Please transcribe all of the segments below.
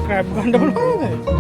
Crab गंडा बनाया है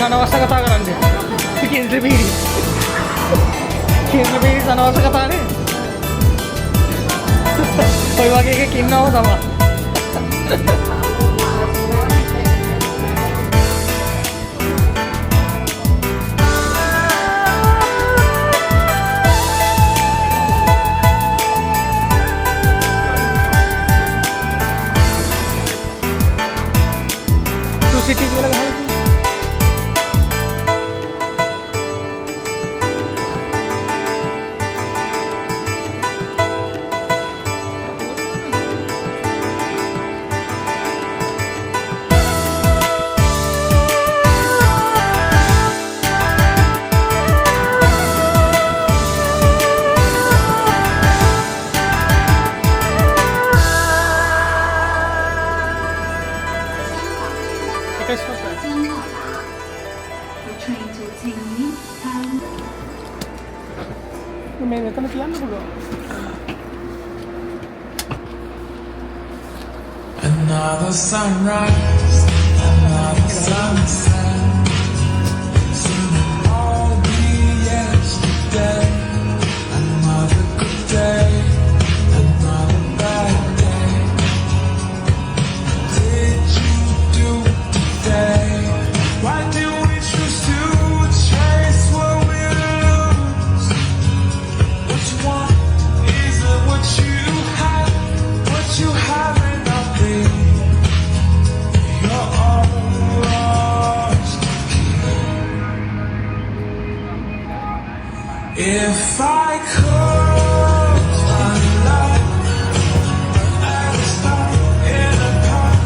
අනවශ්‍ය කතා කරන්නේ. කේන්ද්‍ර බීරි. කේන්ද්‍ර බීරි අනවශ්‍ය කතානේ. ඔය වගේ එකක් ඉන්නව තමයි. सिटी वाला घर මේ මෙතන කියන්න පුළුවන්. Another sunrise, another sunset, seeing all the yesterday. Another good day, another bad day. What did you do today? Why do we choose to chase what we lose? What you want isn't what you have. What you have ain't nothing. You're all lost. If I could find love at a stop in a park,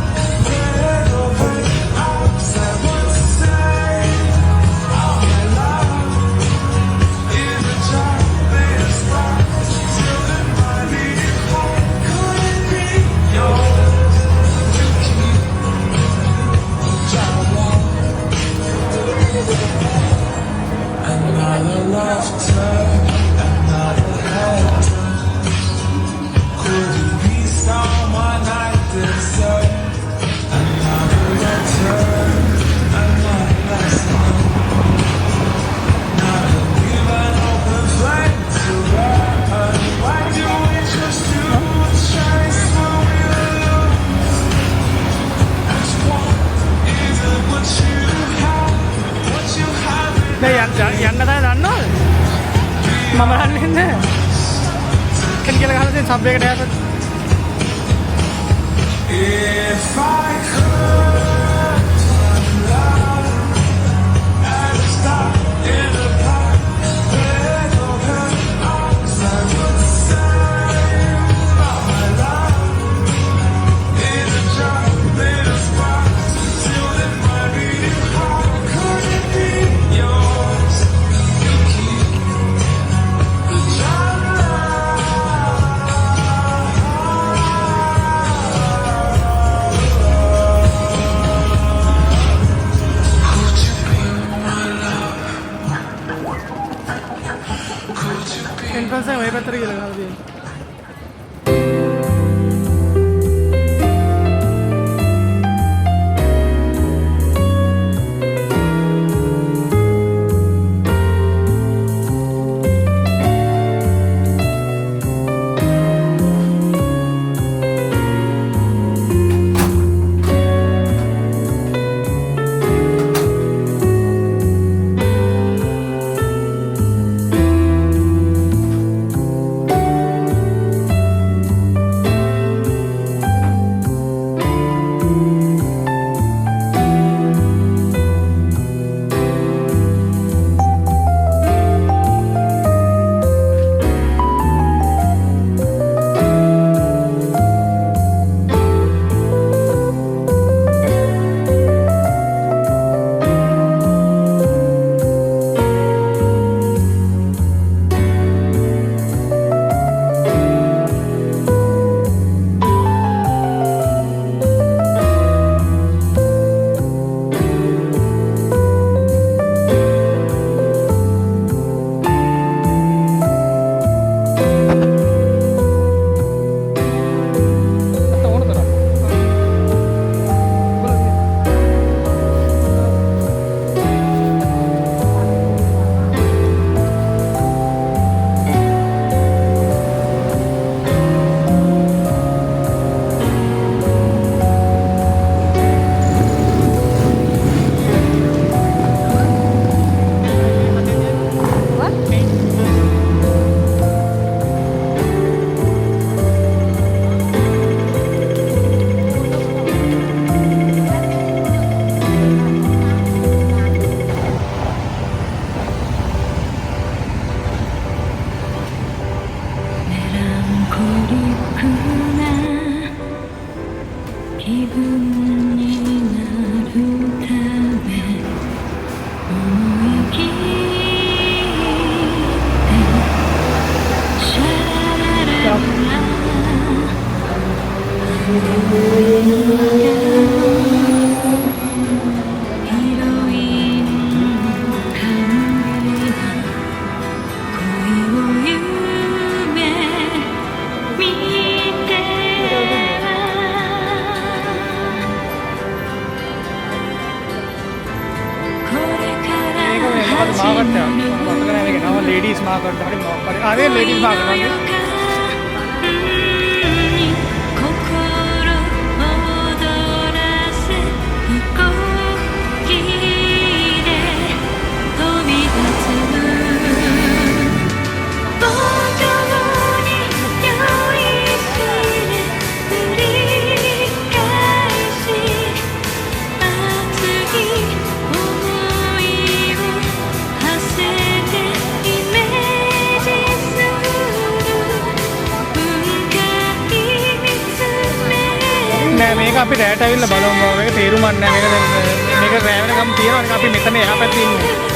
red open arms, I would say, all my love is a chocolate spark. Till then, my beating heart, could it be yours to keep? Another laughter, another head. Could it be someone I deserve? Another return, another lesson. Another leave an open flame to burn. Why do we choose to chase what we lose? What you want isn't what you have. What you have is දැන් යන්න තමයි දන්නවද? මම දන්නේ නැහැ. කෙන් කියලා ගහලා තියෙන සබ් එකට යන්න. if I could find love at a stop in a park, red open arms, I would say, all my love is a chocolate spark. Till then, my beating heart, could it be yours? You keep the entrance එක මේ පැත්තට කියලා ගහලා තියෙනවා. You market ಪಕ್ಕದಲ್ಲಿ ನಾವು ladies market ಗಾಡಿ market ಅದೇ ಲೇಡೀಸ್ ಮಾರ್ಕೆಟ್ ಅಂడి මේක අපි රැට ඇවිල්ලා බලමු මේක තේරුමක් නැහැ මේක රෑ වෙනකම් තියෙනවා අපි මෙතන එහා පැත්තේ ඉන්නේ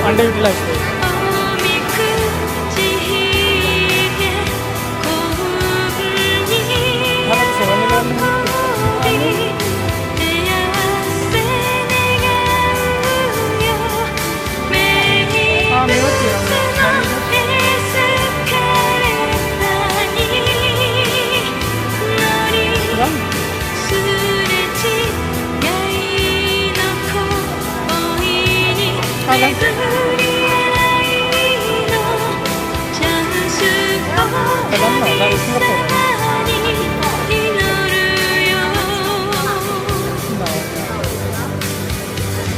underutilized.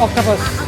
Octopus.